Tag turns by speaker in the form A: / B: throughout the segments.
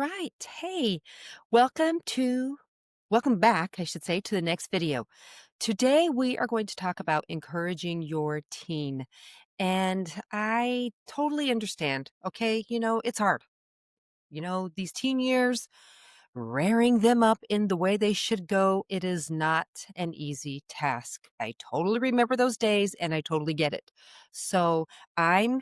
A: right. Hey, welcome to welcome back, I should say, to the next video. Today we are going to talk about encouraging your teen. And I totally understand. Okay, it's hard. These teen years, rearing them up in the way they should go, it is not an easy task. I totally remember those days and I totally get it. So, I'm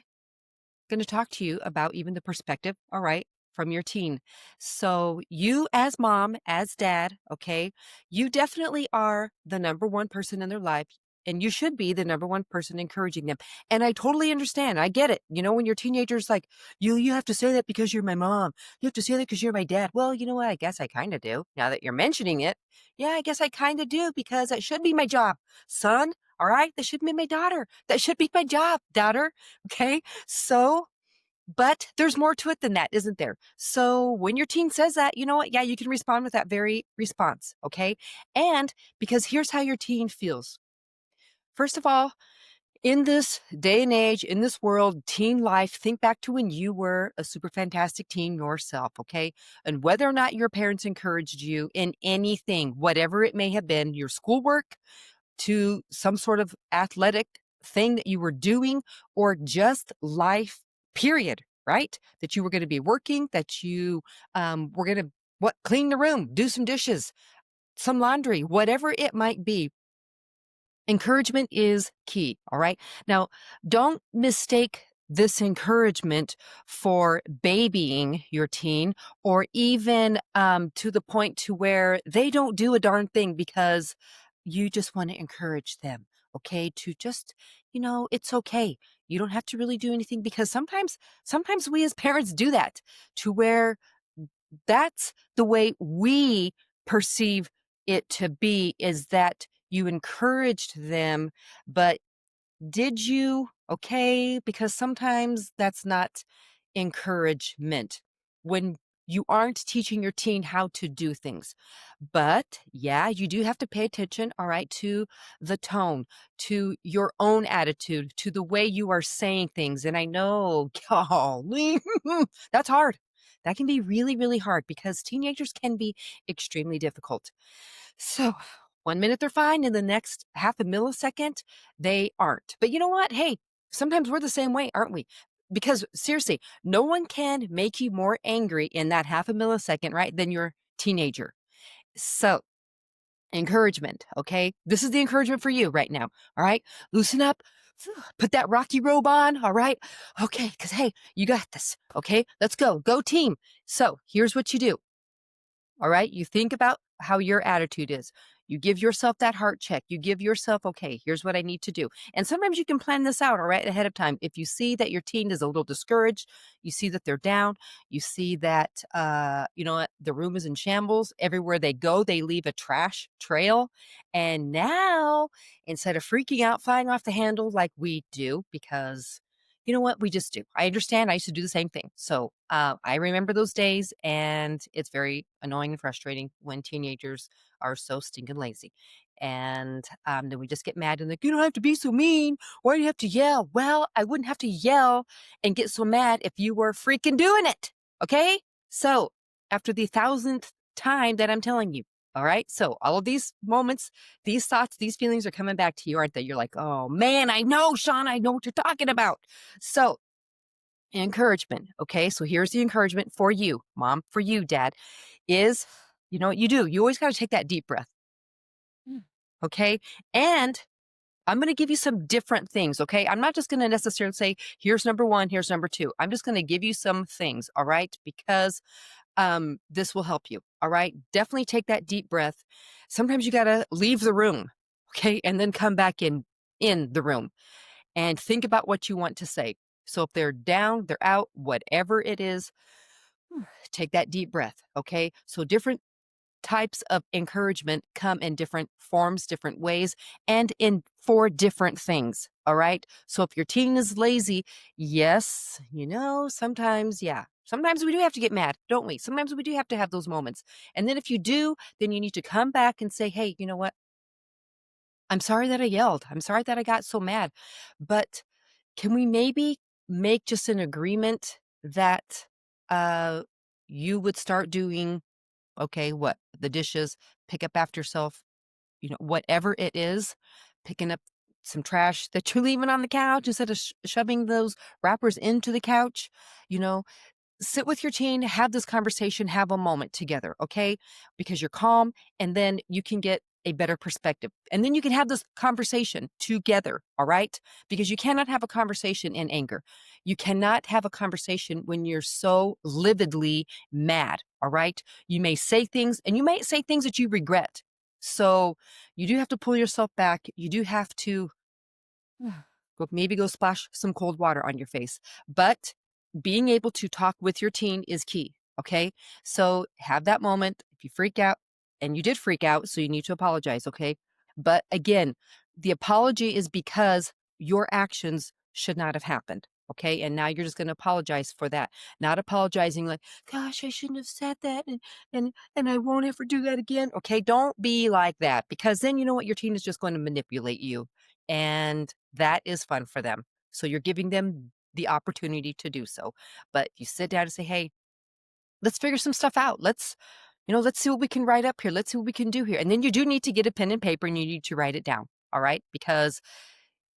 A: going to talk to you about even the perspective, all right, from your teen. So, you as mom, as dad, okay, you definitely are the number one person in their life. And you should be the number one person encouraging them. And I totally understand. I get it. When your teenager's like, you have to say that because you're my mom. You have to say that because you're my dad. Well, you know what? I guess I kind of do. Now that you're mentioning it. Yeah, I guess I kind of do because that should be my job. Son, all right? That should be my daughter. That should be my job, daughter. Okay. So, but there's more to it than that, isn't there? So when your teen says that, you know what? Yeah, you can respond with that very response. Okay. And because here's how your teen feels. First of all, in this day and age, in this world, teen life, think back to when you were a super fantastic teen yourself. Okay. And whether or not your parents encouraged you in anything, whatever it may have been, your schoolwork, to some sort of athletic thing that you were doing or just life, period, right? That you were going to be working, that you were going to clean the room, do some dishes, some laundry, whatever it might be. Encouragement is key. All right. Now, don't mistake this encouragement for babying your teen or even to the point to where they don't do a darn thing because you just want to encourage them. Okay. To just, it's okay. You don't have to really do anything because sometimes we as parents do that to where that's the way we perceive it to be is that you encouraged them, but did you? Okay, because sometimes that's not encouragement when you aren't teaching your teen how to do things. But yeah, you do have to pay attention, all right, to the tone, to your own attitude, to the way you are saying things. And I know, golly, that's hard. That can be really, really hard because teenagers can be extremely difficult. So, 1 minute they're fine, and the next half a millisecond, they aren't. But you know what? Hey, sometimes we're the same way, aren't we? Because seriously, no one can make you more angry in that half a millisecond, right, than your teenager. So, encouragement, okay? This is the encouragement for you right now, all right? Loosen up, put that Rocky robe on, all right? Okay, because hey, you got this, okay? Let's go. Go team. So, here's what you do. All right. You think about how your attitude is. You give yourself that heart check. You give yourself, okay, here's what I need to do. And sometimes you can plan this out, all right, ahead of time. If you see that your teen is a little discouraged, you see that they're down, you see that, you know what, the room is in shambles. Everywhere they go, they leave a trash trail. And now, instead of freaking out, flying off the handle like we do, because you know what? We just do. I understand. I used to do the same thing. So I remember those days, and it's very annoying and frustrating when teenagers are so stinking lazy. And then we just get mad and like, you don't have to be so mean. Why do you have to yell? Well, I wouldn't have to yell and get so mad if you were freaking doing it. Okay. So after the thousandth time that I'm telling you, all right. So all of these moments, these thoughts, these feelings are coming back to you, aren't they? You're like, oh man, I know, Sean, I know what you're talking about. So encouragement. Okay. So here's the encouragement for you, mom, for you, dad, is you know what you do? You always got to take that deep breath. Mm. Okay. And I'm going to give you some different things. Okay. I'm not just going to necessarily say, here's number one, here's number two. I'm just going to give you some things. All right. Because this will help you. All right. Definitely take that deep breath. Sometimes you got to leave the room. Okay. And then come back in the room and think about what you want to say. So if they're down, they're out, whatever it is, take that deep breath. Okay. So different types of encouragement come in different forms, different ways, and in for different things. All right. So if your teen is lazy, yes, sometimes, yeah, sometimes we do have to get mad, don't we? Sometimes we do have to have those moments. And then if you do, then you need to come back and say, hey, you know what? I'm sorry that I yelled. I'm sorry that I got so mad. But can we maybe make just an agreement that, uh, you would start doing, okay, what? The dishes, pick up after yourself, whatever it is, picking up some trash that you're leaving on the couch instead of shoving those wrappers into the couch, you know, sit with your teen, have this conversation, have a moment together, okay? Because you're calm and then you can get a better perspective. And then you can have this conversation together, all right? Because you cannot have a conversation in anger. You cannot have a conversation when you're so lividly mad, all right? You may say things and you may say things that you regret. So you do have to pull yourself back. You do have to maybe go splash some cold water on your face. But being able to talk with your teen is key. Okay. So have that moment. If you freak out, and you did freak out, so you need to apologize. Okay. But again, the apology is because your actions should not have happened. Okay. And now you're just going to apologize for that, not apologizing like, gosh, I shouldn't have said that. And I won't ever do that again. Okay. Don't be like that, because then you know what? Your teen is just going to manipulate you. And that is fun for them. So you're giving them the opportunity to do so. But you sit down and say, hey, let's figure some stuff out. Let's see what we can write up here. Let's see what we can do here. And then you do need to get a pen and paper and you need to write it down. All right. Because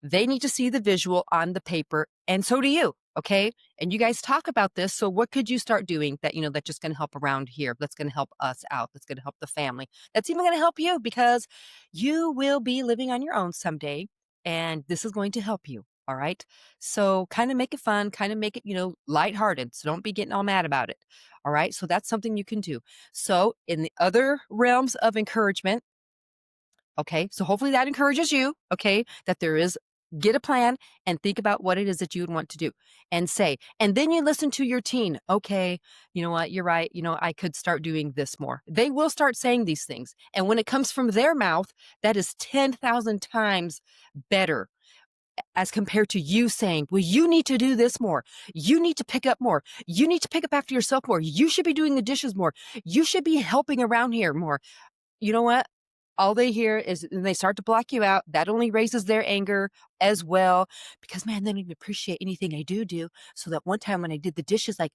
A: they need to see the visual on the paper, and so do you, okay? And you guys talk about this. So what could you start doing that's just going to help around here, that's going to help us out, that's going to help the family, that's even going to help you, because you will be living on your own someday, and this is going to help you, all right? So kind of make it fun, kind of make it, lighthearted. So don't be getting all mad about it, all right? So that's something you can do. So in the other realms of encouragement, okay, so hopefully that encourages you, okay, that there is, get a plan and think about what it is that you would want to do and say. And then you listen to your teen. Okay, you know what? You're right. I could start doing this more. They will start saying these things. And when it comes from their mouth, that is 10,000 times better as compared to you saying, well, you need to do this more. You need to pick up more. You need to pick up after yourself more. You should be doing the dishes more. You should be helping around here more. You know what? All they hear is, and they start to block you out. That only raises their anger as well, because man, they don't even appreciate anything I do. So that one time when I did the dishes like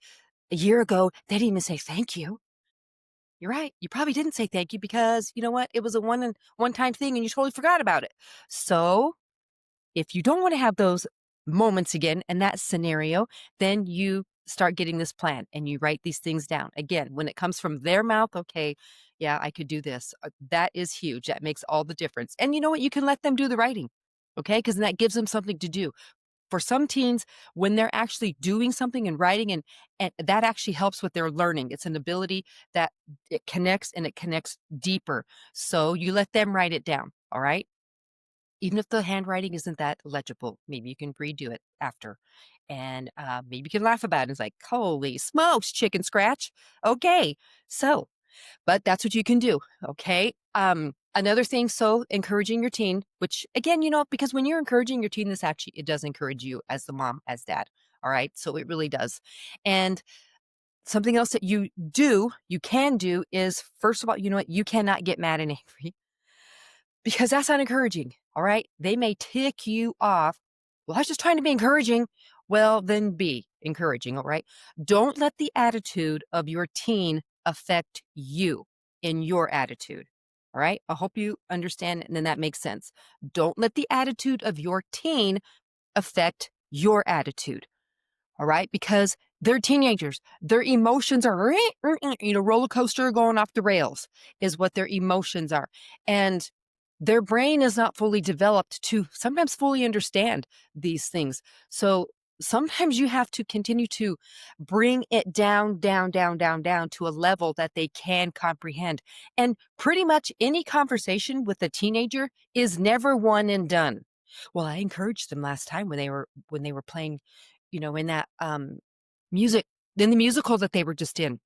A: a year ago, they didn't even say thank you. You're right. You probably didn't say thank you because you know what? It was a one time thing and you totally forgot about it. So if you don't want to have those moments again in that scenario, then you start getting this plan and you write these things down. Again, when it comes from their mouth, okay, yeah, I could do this. That is huge. That makes all the difference. And you know what? You can let them do the writing, okay? Because that gives them something to do. For some teens, when they're actually doing something and writing, and that actually helps with their learning. It's an ability that it connects, and it connects deeper. So you let them write it down, all right? Even if the handwriting isn't that legible, maybe you can redo it after. And maybe you can laugh about it. It's like, holy smokes, chicken scratch. Okay. So, but that's what you can do. Okay. Another thing, so encouraging your teen, which again, because when you're encouraging your teen, it does encourage you as the mom, as dad. All right. So it really does. And something else that you can do is, first of all, you know what? You cannot get mad and angry, because that's not encouraging. All right. They may tick you off. Well, I was just trying to be encouraging. Well, then be encouraging. All right. Don't let the attitude of your teen affect you in your attitude. All right. I hope you understand and then that makes sense. Don't let the attitude of your teen affect your attitude. All right. Because they're teenagers. Their emotions are, roller coaster going off the rails is what their emotions are. And their brain is not fully developed to sometimes fully understand these things. So sometimes you have to continue to bring it down, down, down, down, down to a level that they can comprehend. And pretty much any conversation with a teenager is never one and done. Well, I encouraged them last time when they were playing, in that music, in the musical that they were just in.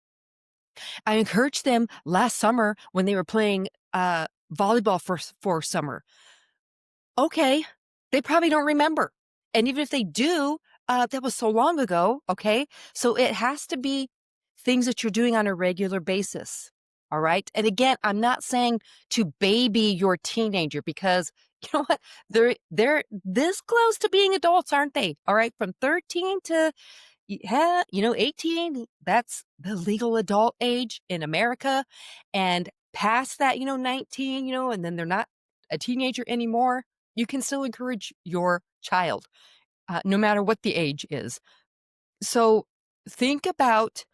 A: I encouraged them last summer when they were playing volleyball for summer. Okay, they probably don't remember. And even if they do, that was so long ago. Okay, so it has to be things that you're doing on a regular basis. All right. And again, I'm not saying to baby your teenager, because you know what? They're this close to being adults, aren't they? All right. From 13 to Yeah, 18, that's the legal adult age in America. And past that, 19, and then they're not a teenager anymore, you can still encourage your child, no matter what the age is. So think about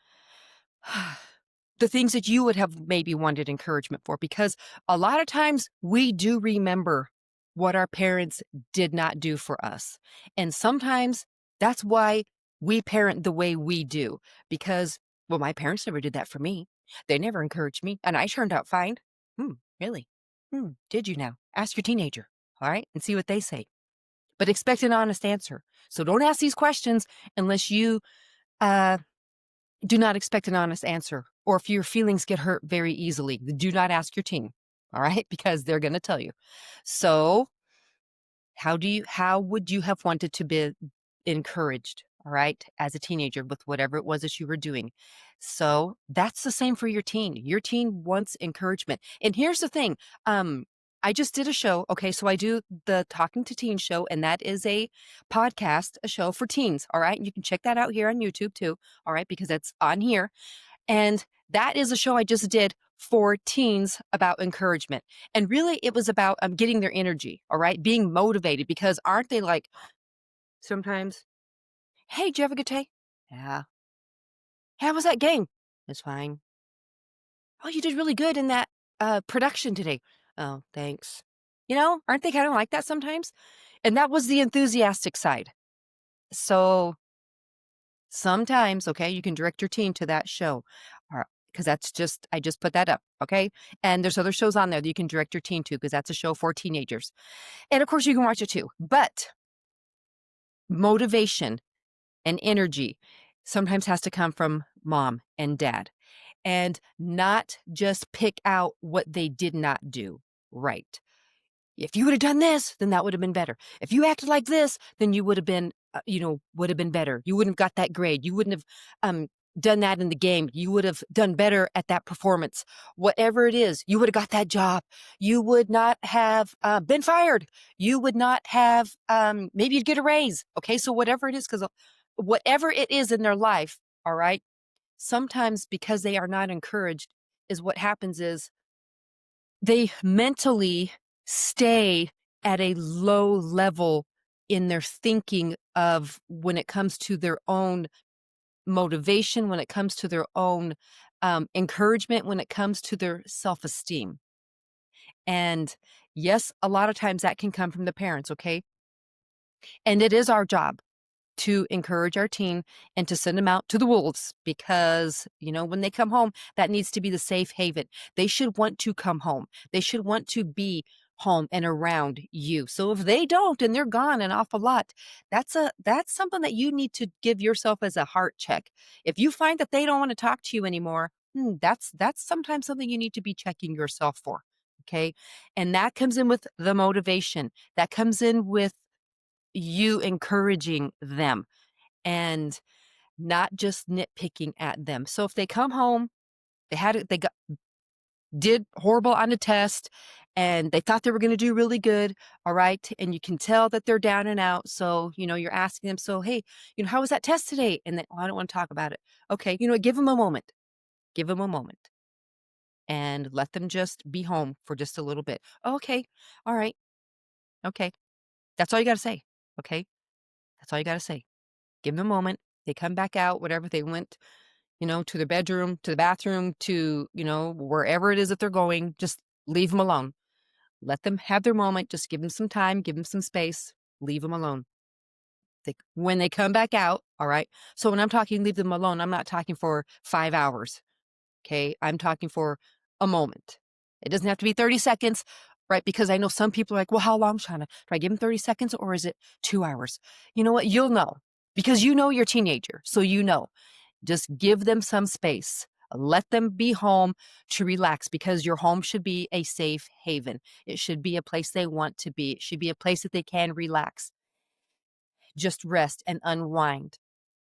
A: the things that you would have maybe wanted encouragement for, because a lot of times we do remember what our parents did not do for us. And sometimes that's why we parent the way we do, because, well, my parents never did that for me. They never encouraged me, and I turned out fine. Hmm, really? Did you now? Ask your teenager, all right, and see what they say. But expect an honest answer. So don't ask these questions unless you uh, do not expect an honest answer, or if your feelings get hurt very easily, do not ask your teen, all right? Because they're gonna tell you. So, how would you have wanted to be encouraged, all right, as a teenager with whatever it was that you were doing? So, that's the same for your teen. Your teen wants encouragement. And here's the thing, I just did a show, okay, so I do the Talking to Teens show, and that is a podcast, a show for teens, all right? You can check that out here on YouTube too, all right, because it's on here. And that is a show I just did for teens about encouragement. And really, it was about getting their energy, all right, being motivated, because aren't they like sometimes, hey, did you have a good day? Yeah. Hey, how was that game? It's fine. Oh, you did really good in that production today. Oh, thanks. Aren't they kind of like that sometimes? And that was the enthusiastic side. So sometimes, okay, you can direct your team to that show, because I just put that up, okay? And there's other shows on there that you can direct your team to, because that's a show for teenagers. And of course, you can watch it too. But motivation and energy sometimes has to come from mom and dad, and not just pick out what they did not do right. If you would have done this, then that would have been better. If you acted like this, then you would have been, would have been better. You wouldn't have got that grade. You wouldn't have done that in the game. You would have done better at that performance. Whatever it is, you would have got that job. You would not have been fired. You would not have, maybe you'd get a raise. Okay. So whatever it is, because whatever it is in their life, all right, sometimes because they are not encouraged, is what happens is they mentally stay at a low level in their thinking of when it comes to their own motivation, when it comes to their own encouragement, when it comes to their self esteem. And yes, a lot of times that can come from the parents, okay? And it is our job to encourage our teen and to send them out to the wolves, because, when they come home, that needs to be the safe haven. They should want to come home. They should want to be home and around you. So if they don't and they're gone an awful lot, that's something that you need to give yourself as a heart check. If you find that they don't want to talk to you anymore, that's sometimes something you need to be checking yourself for. Okay. And that comes in with the motivation. That comes in with you encouraging them and not just nitpicking at them. So if they come home, did horrible on a test, and they thought they were going to do really good, all right, and you can tell that they're down and out. So you're asking them, so hey, how was that test today? And then, oh, I don't want to talk about it. Okay, give them a moment. Give them a moment and let them just be home for just a little bit. Okay, all right, okay. That's all you got to say. Okay, that's all you got to say. Give them a moment. They come back out, whatever they went, to their bedroom, to the bathroom, to, wherever it is that they're going, just leave them alone. Let them have their moment. Just give them some time, give them some space, leave them alone. When they come back out, all right. So when I'm talking leave them alone, I'm not talking for 5 hours. Okay. I'm talking for a moment. It doesn't have to be 30 seconds, right? Because I know some people are like, well, how long, Shawna? Do I give them 30 seconds or is it 2 hours? You know what? You'll know, because your teenager. So just give them some space. Let them be home to relax, because your home should be a safe haven. It should be a place they want to be. It should be a place that they can relax, just rest and unwind.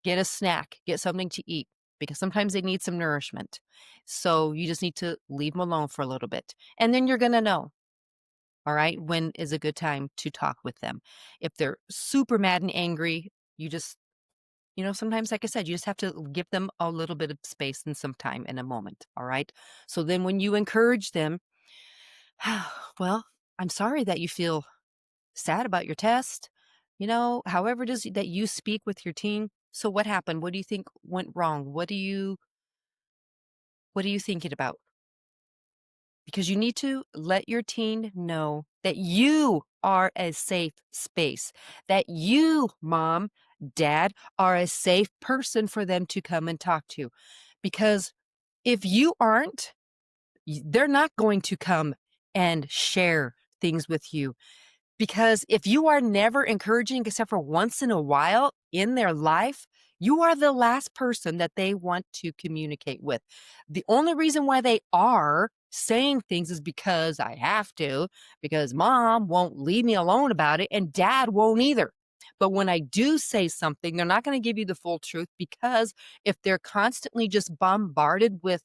A: Get a snack, get something to eat, because sometimes they need some nourishment. So you just need to leave them alone for a little bit. And then you're going to know, all right, when is a good time to talk with them. If they're super mad and angry, you just sometimes, like I said, you just have to give them a little bit of space and some time and a moment. All right. So then when you encourage them, well, I'm sorry that you feel sad about your test, however it is that you speak with your teen. So what happened? What do you think went wrong? What are you thinking about? Because you need to let your teen know that you are a safe space, that you, mom, dad, are a safe person for them to come and talk to. Because if you aren't, they're not going to come and share things with you. Because if you are never encouraging except for once in a while in their life, you are the last person that they want to communicate with. The only reason why they are saying things is because I have to, because mom won't leave me alone about it and dad won't either. But when I do say something, they're not going to give you the full truth because if they're constantly just bombarded with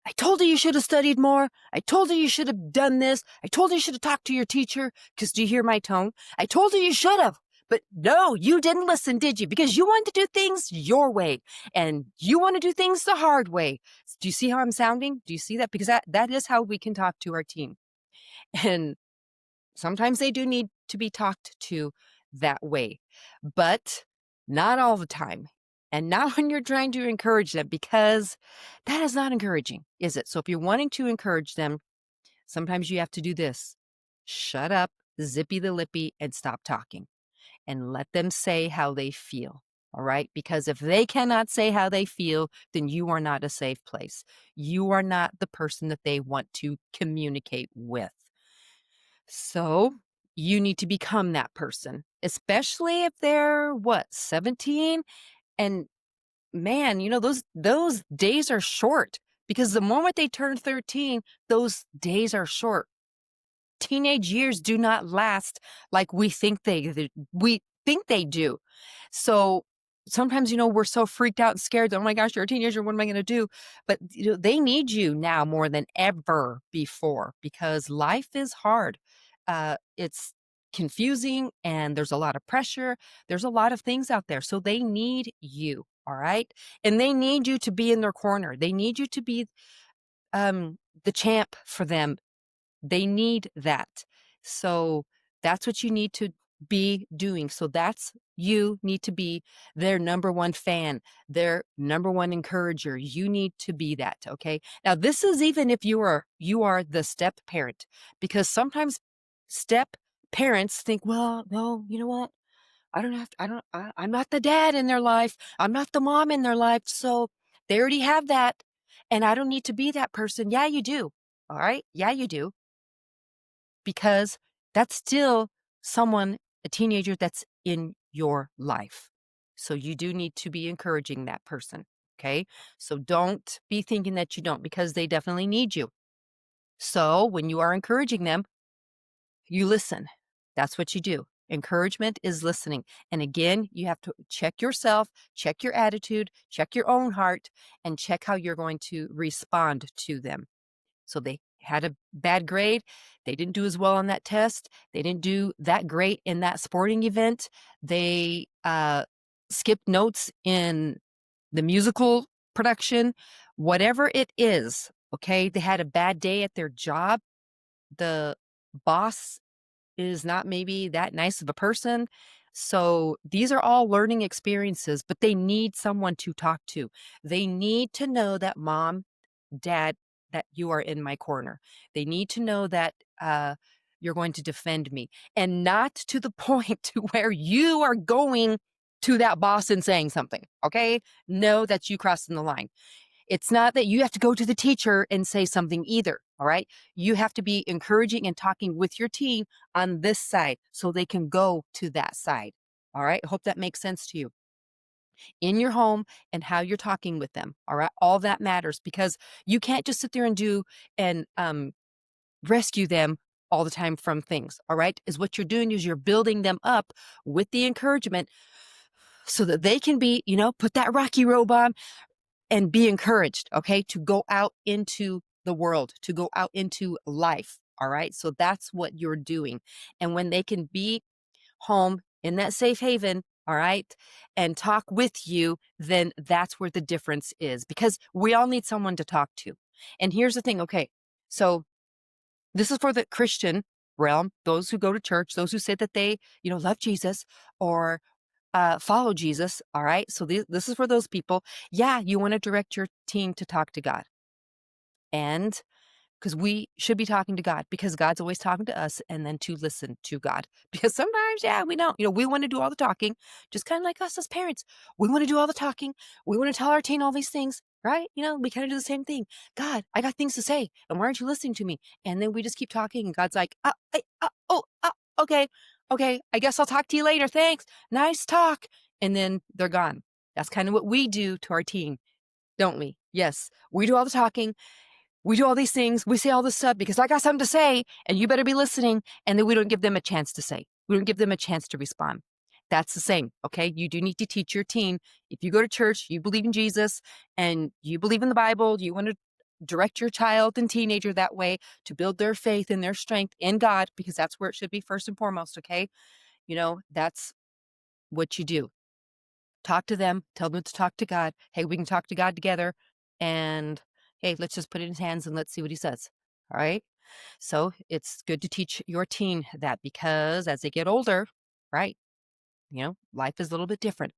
A: I told you you should have studied more. I told you you should have done this. I told you you should have talked to your teacher. Because do you hear my tone? I told you you should have. But no, you didn't listen, did you? Because you wanted to do things your way and you want to do things the hard way. Do you see how I'm sounding? Do you see that? Because that is how we can talk to our team. And sometimes they do need to be talked to that way, but not all the time. And not when you're trying to encourage them, because that is not encouraging, is it? So if you're wanting to encourage them, sometimes you have to do this: shut up, zippy the lippy, and stop talking and let them say how they feel. All right. Because if they cannot say how they feel, then you are not a safe place. You are not the person that they want to communicate with. So you need to become that person, especially if they're 17? And man, those days are short because the moment they turn 13, those days are short. Teenage years do not last like we think they do. So sometimes, we're so freaked out and scared that, oh my gosh, you're a teenager. What am I going to do? But they need you now more than ever before because life is hard. It's confusing and there's a lot of pressure. There's a lot of things out there. So they need you. All right. And they need you to be in their corner. They need you to be the champ for them. They need that. So that's what you need to be doing. So that's you need to be their number one fan, their number one encourager. You need to be that, okay? Now this is even if you are the step parent, because sometimes step parents think, well, no, you know what? I don't have to, I don't I'm not the dad in their life. I'm not the mom in their life. So they already have that and I don't need to be that person. Yeah, you do. All right? Yeah, you do, because that's still a teenager that's in your life. So you do need to be encouraging that person. Okay. So don't be thinking that you don't, because they definitely need you. So when you are encouraging them, you listen. That's what you do. Encouragement is listening. And again, you have to check yourself, check your attitude, check your own heart, and check how you're going to respond to them. So they had a bad grade. They didn't do as well on that test. They didn't do that great in that sporting event. They skipped notes in the musical production, whatever it is. Okay. They had a bad day at their job. The boss is not maybe that nice of a person. So these are all learning experiences, but they need someone to talk to. They need to know that mom, dad, that you are in my corner. They need to know that you're going to defend me, and not to the point to where you are going to that boss and saying something. Okay. Know that you crossing the line. It's not that you have to go to the teacher and say something either. All right. You have to be encouraging and talking with your team on this side so they can go to that side. All right. I hope that makes sense to you in your home and how you're talking with them. All right. All that matters, because you can't just sit there and rescue them all the time from things. All right. Is what you're doing is you're building them up with the encouragement so that they can be, put that Rocky robe on and be encouraged, okay, to go out into the world, to go out into life. All right. So that's what you're doing. And when they can be home in that safe haven, all right, and talk with you, then that's where the difference is because we all need someone to talk to. And here's the thing, okay, so this is for the Christian realm, those who go to church, those who say that they, love Jesus or follow Jesus, all right? So this is for those people. Yeah, you want to direct your teen to talk to God. And because we should be talking to God because God's always talking to us and then to listen to God. Because sometimes, yeah, we don't. We want to do all the talking, just kind of like us as parents. We want to do all the talking. We want to tell our teen all these things, right? We kind of do the same thing. God, I got things to say. And why aren't you listening to me? And then we just keep talking. And God's like, okay, okay. I guess I'll talk to you later. Thanks. Nice talk. And then they're gone. That's kind of what we do to our teen, don't we? Yes, we do all the talking. We do all these things. We say all this stuff because I got something to say and you better be listening. And then we don't give them a chance to say. We don't give them a chance to respond. That's the same. Okay. You do need to teach your teen. If you go to church, you believe in Jesus and you believe in the Bible, you want to direct your child and teenager that way to build their faith and their strength in God, because that's where it should be first and foremost. Okay. That's what you do. Talk to them, tell them to talk to God. Hey, we can talk to God together. And hey, let's just put it in his hands and let's see what he says. All right. So it's good to teach your teen that because as they get older, right, life is a little bit different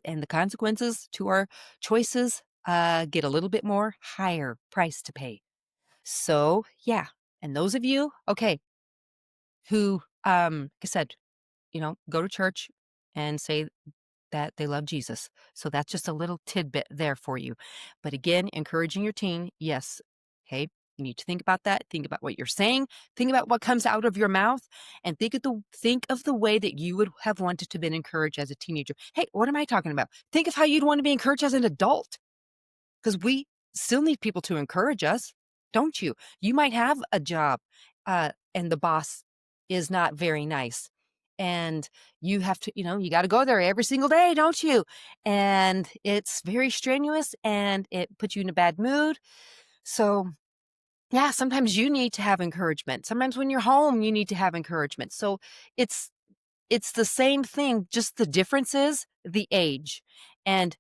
A: and the consequences to our choices get a little bit more higher price to pay. So yeah. And those of you, okay, who, like I said, go to church and say that they love Jesus. So that's just a little tidbit there for you. But again, encouraging your teen, yes. Okay. You need to think about that. Think about what you're saying. Think about what comes out of your mouth, and think of the way that you would have wanted to been encouraged as a teenager. Hey, what am I talking about? Think of how you'd want to be encouraged as an adult, because we still need people to encourage us, don't you? You might have a job, and the boss is not very nice. And you have to, you got to go there every single day, don't you? And it's very strenuous and it puts you in a bad mood. So, yeah, sometimes you need to have encouragement. Sometimes when you're home, you need to have encouragement. So, it's it's the same thing, just the difference is the age. And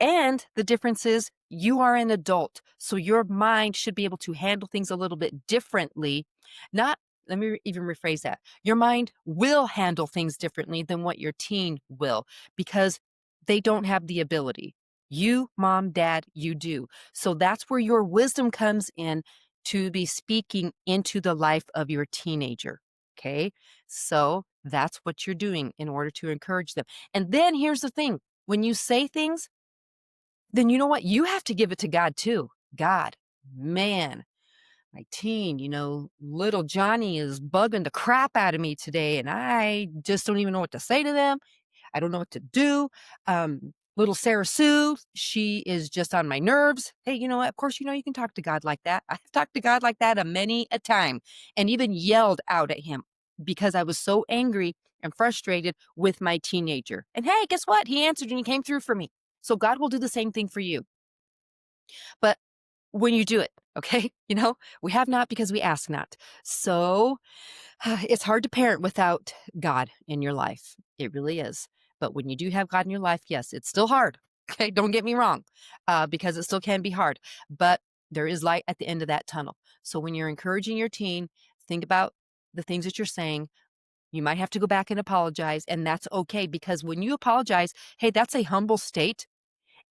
A: the difference is you are an adult, so your mind should be able to handle things a little bit differently. Not Let me even rephrase that. Your mind will handle things differently than what your teen will because they don't have the ability. You, mom, dad, you do. So that's where your wisdom comes in to be speaking into the life of your teenager. Okay. So that's what you're doing in order to encourage them. And then here's the thing, when you say things, then you know what? You have to give it to God too. God, man, my teen, little Johnny is bugging the crap out of me today, and I just don't even know what to say to them. I don't know what to do. Little Sarah Sue, she is just on my nerves. Hey, you know what? Of course, you can talk to God like that. I've talked to God like that a many a time and even yelled out at him because I was so angry and frustrated with my teenager. And hey, guess what? He answered and he came through for me. So God will do the same thing for you. But when you do it, okay, we have not because we ask not. So it's hard to parent without God in your life. It really is. But when you do have God in your life, yes, it's still hard. Okay, don't get me wrong, because it still can be hard. But there is light at the end of that tunnel. So when you're encouraging your teen, think about the things that you're saying. You might have to go back and apologize, and that's okay because when you apologize, hey, that's a humble state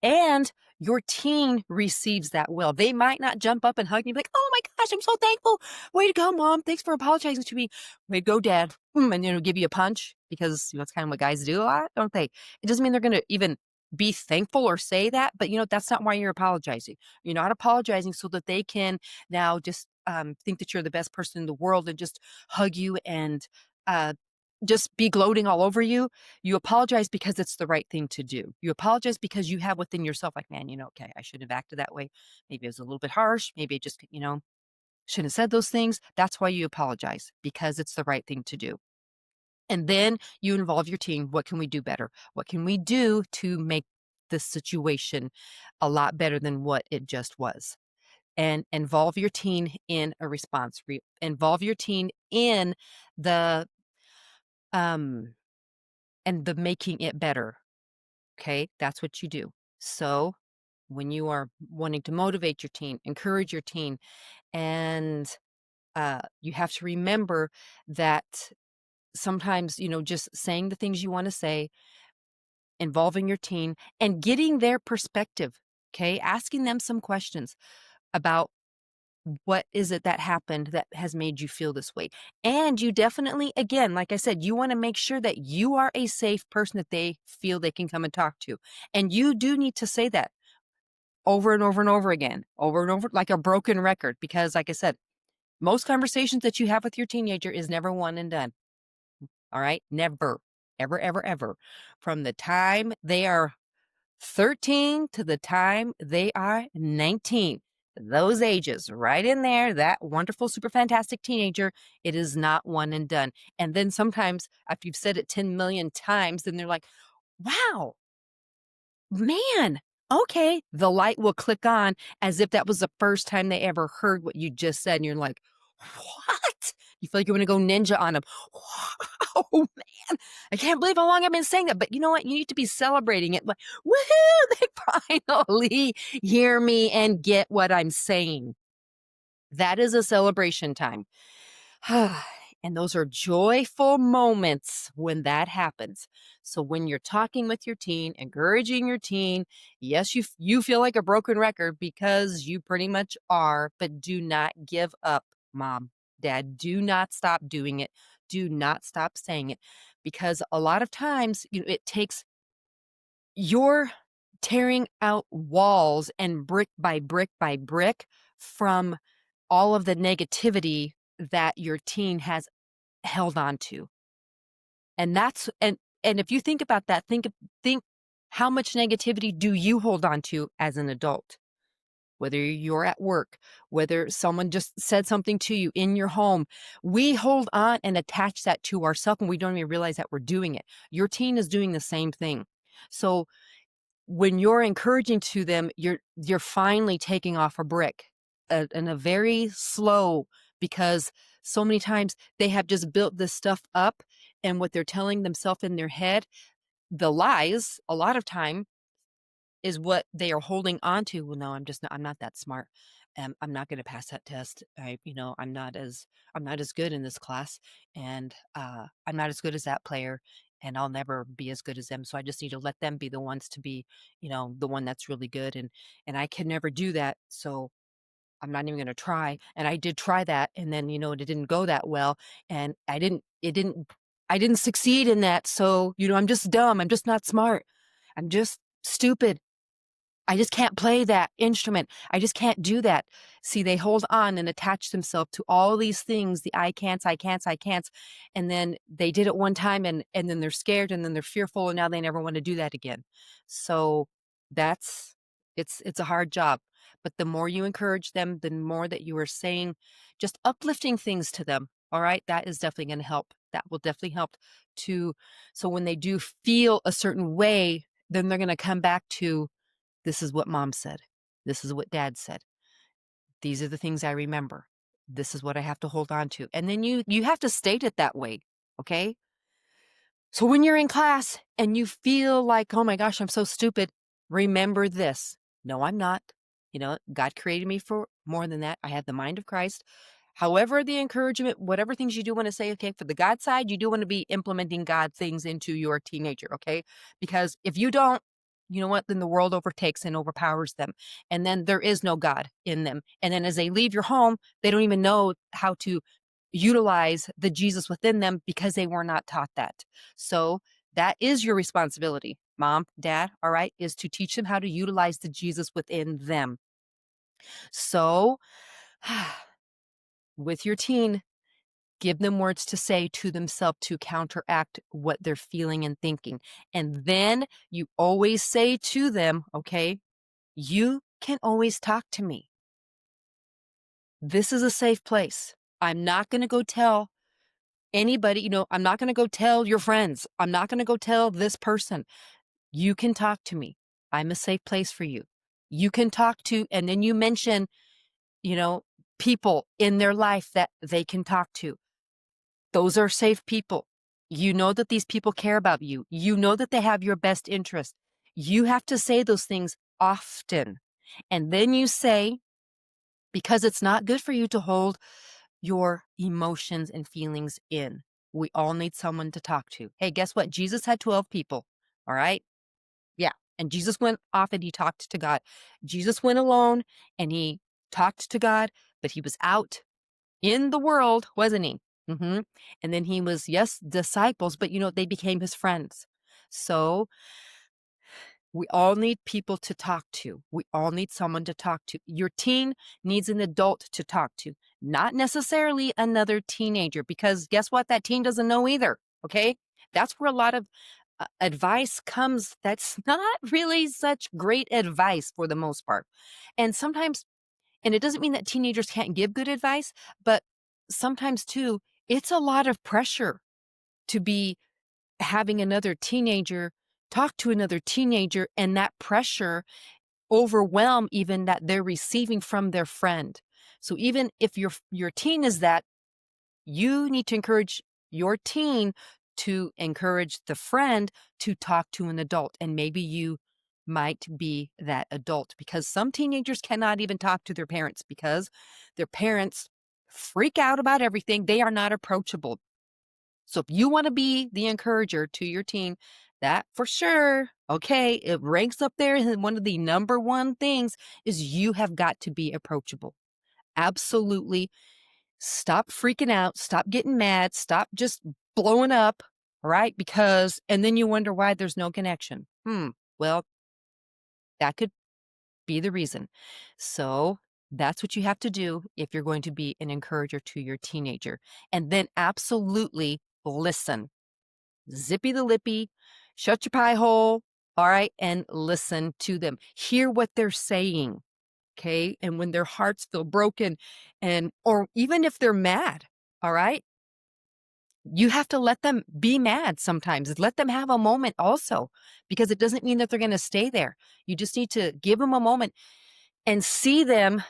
A: and your teen receives that well. They might not jump up and hug you and be like, oh my gosh, I'm so thankful. Way to go, mom. Thanks for apologizing to me. Way to go, dad. And give you a punch because that's kind of what guys do a lot, don't they? It doesn't mean they're going to even be thankful or say that, but that's not why you're apologizing. You're not apologizing so that they can now just think that you're the best person in the world and just hug you and uh, just be gloating all over you. You apologize because it's the right thing to do. You apologize because you have within yourself, like, man, okay, I shouldn't have acted that way. Maybe it was a little bit harsh. Maybe I just, shouldn't have said those things. That's why you apologize, because it's the right thing to do. And then you involve your team. What can we do better? What can we do to make this situation a lot better than what it just was? And involve your teen in a response. Involve your teen in the um and the making it better. Okay, that's what you do. So when you are wanting to motivate your teen, encourage your teen, and you have to remember that sometimes, just saying the things you want to say, involving your teen, and getting their perspective. Okay, asking them some questions about what is it that happened that has made you feel this way. And you definitely, again, like I said, you want to make sure that you are a safe person that they feel they can come and talk to. And you do need to say that over and over and over again, over and over, like a broken record. Because, like I said, most conversations that you have with your teenager is never one and done. All right. Never, ever, ever, ever. From the time they are 13 to the time they are 19. Those ages right in there, that wonderful, super fantastic teenager, it is not one and done. And then sometimes after you've said it 10 million times, then they're like, wow, man, okay. The light will click on as if that was the first time they ever heard what you just said. And you're like, what? You feel like you're going to go ninja on them. Oh, man. I can't believe how long I've been saying that. But you know what? You need to be celebrating it. Like, woohoo, they finally hear me and get what I'm saying. That is a celebration time. And those are joyful moments when that happens. So when you're talking with your teen, encouraging your teen, yes, you feel like a broken record because you pretty much are, but do not give up, mom, dad. Do not stop doing it. Do not stop saying it, because a lot of times, it takes you're tearing out walls and brick by brick by brick from all of the negativity that your teen has held on to. And that's and if you think about that, think how much negativity do you hold on to as an adult? Whether you're at work, whether someone just said something to you in your home, we hold on and attach that to ourselves and we don't even realize that we're doing it. Your teen is doing the same thing. So when you're encouraging to them, you're finally taking off a brick, and a very slow, because so many times they have just built this stuff up, and what they're telling themselves in their head, the lies, a lot of time, is what they are holding on to. Well, no, I'm not that smart. I'm not going to pass that test. I'm not as good in this class, and I'm not as good as that player, and I'll never be as good as them. So I just need to let them be the ones to be, the one that's really good, and I can never do that. So I'm not even going to try. And I did try that, and then it didn't go that well, and I didn't succeed in that. So I'm just dumb. I'm just not smart. I'm just stupid. I just can't play that instrument. I just can't do that. See, they hold on and attach themselves to all these things, the I can'ts, I can'ts, I can'ts. And then they did it one time and then they're scared and then they're fearful and now they never want to do that again. So it's a hard job. But the more you encourage them, the more that you are saying just uplifting things to them. All right. That is definitely going to help. That will definitely help so when they do feel a certain way, then they're going to come back to, this is what mom said. This is what dad said. These are the things I remember. This is what I have to hold on to. And then you have to state it that way, okay? So when you're in class and you feel like, oh my gosh, I'm so stupid, remember this. No, I'm not. God created me for more than that. I have the mind of Christ. However, the encouragement, whatever things you do want to say, okay, for the God side, you do want to be implementing God things into your teenager, okay? Because if you don't, you know what, then the world overtakes and overpowers them. And then there is no God in them. And then as they leave your home, they don't even know how to utilize the Jesus within them because they were not taught that. So that is your responsibility, mom, dad, all right, is to teach them how to utilize the Jesus within them. So with your teen, give them words to say to themselves to counteract what they're feeling and thinking. And then you always say to them, okay, you can always talk to me. This is a safe place. I'm not going to go tell anybody, I'm not going to go tell your friends. I'm not going to go tell this person. You can talk to me. I'm a safe place for you. You can talk to, and then you mention, people in their life that they can talk to. Those are safe people. You know that these people care about you. You know that they have your best interest. You have to say those things often. And then you say, because it's not good for you to hold your emotions and feelings in. We all need someone to talk to. Hey, guess what? Jesus had 12 people. All right. Yeah. And Jesus went off and he talked to God. Jesus went alone and he talked to God, but he was out in the world, wasn't he? And then he was, yes, disciples, but they became his friends. So we all need people to talk to. We all need someone to talk to. Your teen needs an adult to talk to, not necessarily another teenager, because guess what? That teen doesn't know either. Okay. That's where a lot of advice comes that's not really such great advice for the most part. And sometimes, and it doesn't mean that teenagers can't give good advice, but sometimes too, it's a lot of pressure to be having another teenager talk to another teenager, and that pressure overwhelm even that they're receiving from their friend. So even if your teen is that, you need to encourage your teen to encourage the friend to talk to an adult. And maybe you might be that adult, because some teenagers cannot even talk to their parents because their parents freak out about everything. They are not approachable. So if you want to be the encourager to your teen, that for sure, okay, it ranks up there. And one of the number one things is you have got to be approachable. Absolutely. Stop freaking out. Stop getting mad. Stop just blowing up, right? Because, and then you wonder why there's no connection. Well, that could be the reason. So that's what you have to do if you're going to be an encourager to your teenager. And then absolutely listen. Zippy the lippy, shut your pie hole, all right, and listen to them. Hear what they're saying, okay? And when their hearts feel broken, or even if they're mad, all right, you have to let them be mad sometimes. Let them have a moment also, because it doesn't mean that they're going to stay there. You just need to give them a moment and see them,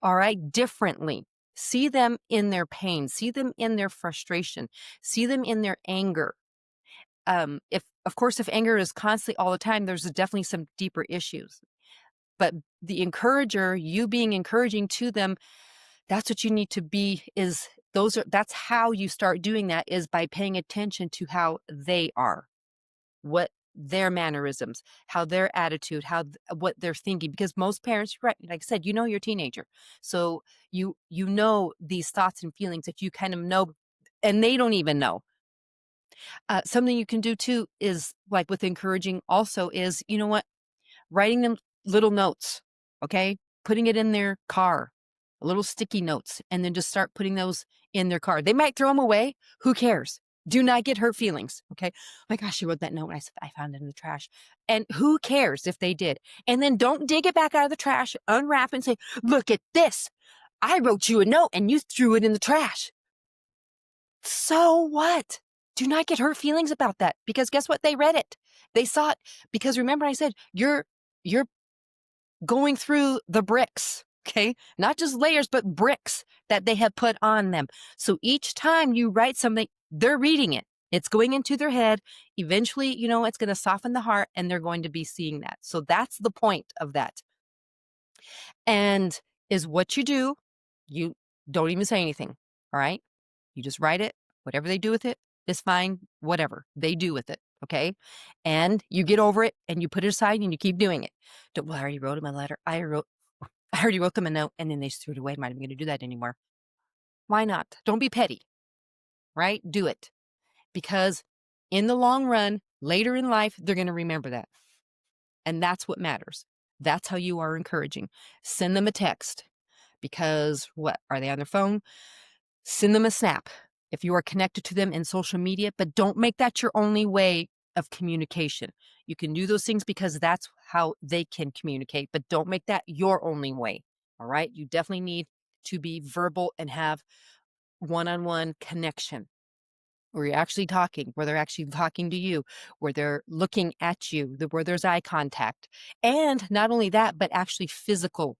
A: all right, differently. See them in their pain, see them in their frustration, see them in their anger. If of course, if anger is constantly all the time, there's definitely some deeper issues. But the encourager, you being encouraging to them, that's what you need to be. That's how you start doing that, is by paying attention to how they are, what their mannerisms, how their attitude, what they're thinking. Because most parents, right, like I said, your teenager, so you know these thoughts and feelings that you kind of know, and they don't even know. Something you can do too is, like with encouraging also, is, you know what, writing them little notes, okay? Putting it in their car, little sticky notes, and then just start putting those in their car. They might throw them away. Who cares? Do not get hurt feelings, okay? Oh my gosh, she wrote that note and I found it in the trash. And who cares if they did? And then don't dig it back out of the trash, unwrap it and say, look at this. I wrote you a note and you threw it in the trash. So what? Do not get hurt feelings about that, because guess what? They read it. They saw it. Because remember I said, you're going through the bricks, okay? Not just layers, but bricks that they have put on them. So each time you write something, they're reading it. It's going into their head. Eventually, it's going to soften the heart and they're going to be seeing that. So that's the point of that. And is what you do, you don't even say anything, all right? You just write it. Whatever they do with it is fine. Whatever they do with it, okay? And you get over it and you put it aside and you keep doing it. Well, I already wrote them a letter. I already wrote them a note, and then they just threw it away. I'm not even going to do that anymore. Why not? Don't be petty, right? Do it. Because in the long run, later in life, they're going to remember that. And that's what matters. That's how you are encouraging. Send them a text, because what? Are they on their phone? Send them a snap if you are connected to them in social media, but don't make that your only way of communication. You can do those things because that's how they can communicate, but don't make that your only way. All right. You definitely need to be verbal and have one-on-one connection, where you're actually talking, where they're actually talking to you, where they're looking at you, where there's eye contact. And not only that, but actually physical.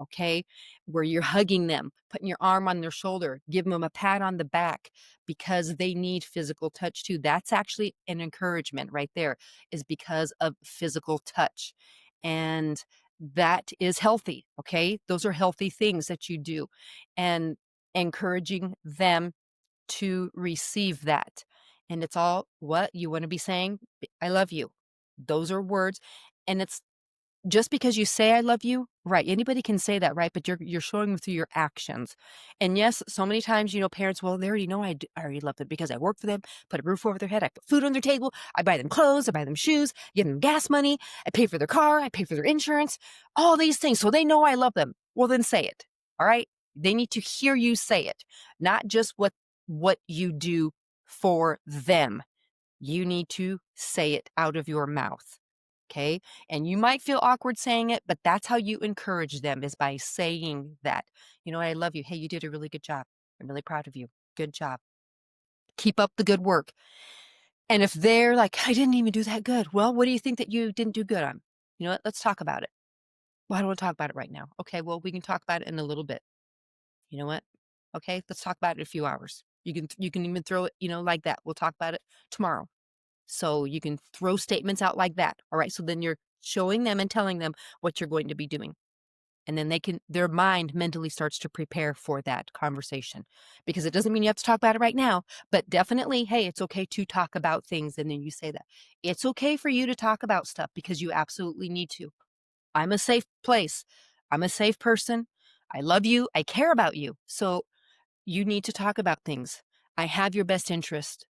A: okay? Where you're hugging them, putting your arm on their shoulder, giving them a pat on the back because they need physical touch too. That's actually an encouragement right there, is because of physical touch. And that is healthy, okay? Those are healthy things that you do. And encouraging them to receive that. And it's all what you want to be saying. I love you. Those are words. And it's just because you say I love you, right? Anybody can say that, right? But you're showing them through your actions. And yes, so many times, parents, well, they already know I already love them because I work for them, put a roof over their head, I put food on their table, I buy them clothes, I buy them shoes, give them gas money, I pay for their car, I pay for their insurance, all these things. So they know I love them. Well, then say it. All right. They need to hear you say it, not just what you do for them. You need to say it out of your mouth. Okay. And you might feel awkward saying it, but that's how you encourage them, is by saying that. I love you. Hey, you did a really good job. I'm really proud of you. Good job. Keep up the good work. And if they're like, I didn't even do that good. Well, what do you think that you didn't do good on? You know what? Let's talk about it. Well, I don't want to talk about it right now. Okay. Well, we can talk about it in a little bit. You know what? Okay. Let's talk about it in a few hours. You can even throw it, like that. We'll talk about it tomorrow. So you can throw statements out like that. All right. So then you're showing them and telling them what you're going to be doing. And then their mind mentally starts to prepare for that conversation, because it doesn't mean you have to talk about it right now, but definitely, hey, it's okay to talk about things. And then you say that it's okay for you to talk about stuff because you absolutely need to. I'm a safe place. I'm a safe person. I love you. I care about you. So you need to talk about things. I have your best interest.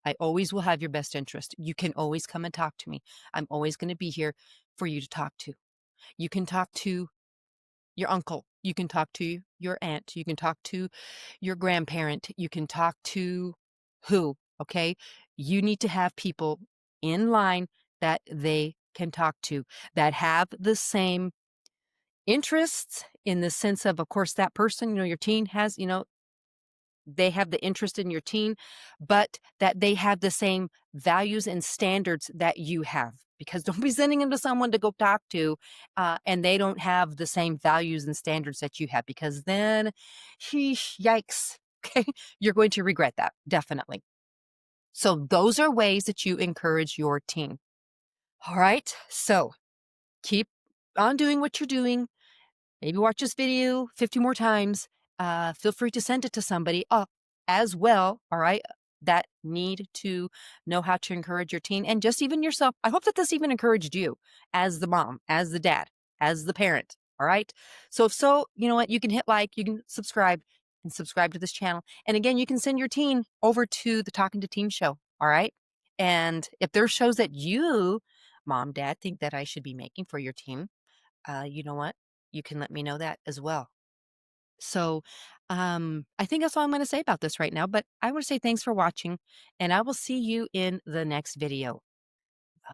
A: I always will have your best interest. You can always come and talk to me. I'm always going to be here for you to talk to. You can talk to your uncle. You can talk to your aunt. You can talk to your grandparent. You can talk to who, okay? You need to have people in line that they can talk to, that have the same interests, in the sense of course, that person, your teen has, they have the interest in your teen, but that they have the same values and standards that you have. Because don't be sending them to someone to go talk to, and they don't have the same values and standards that you have, because then, yikes, okay, you're going to regret that, definitely. So those are ways that you encourage your teen. All right, so keep on doing what you're doing. Maybe watch this video 50 more times. Feel free to send it to somebody as well, all right, that need to know how to encourage your teen, and just even yourself. I hope that this even encouraged you as the mom, as the dad, as the parent, all right? So if so, you know what? You can hit like, you can subscribe, and subscribe to this channel. And again, you can send your teen over to the Talking to Teen show, all right? And if there's shows that you, mom, dad, think that I should be making for your teen, you know what? You can let me know that as well. So, I think that's all I'm going to say about this right now, but I want to say thanks for watching, and I will see you in the next video.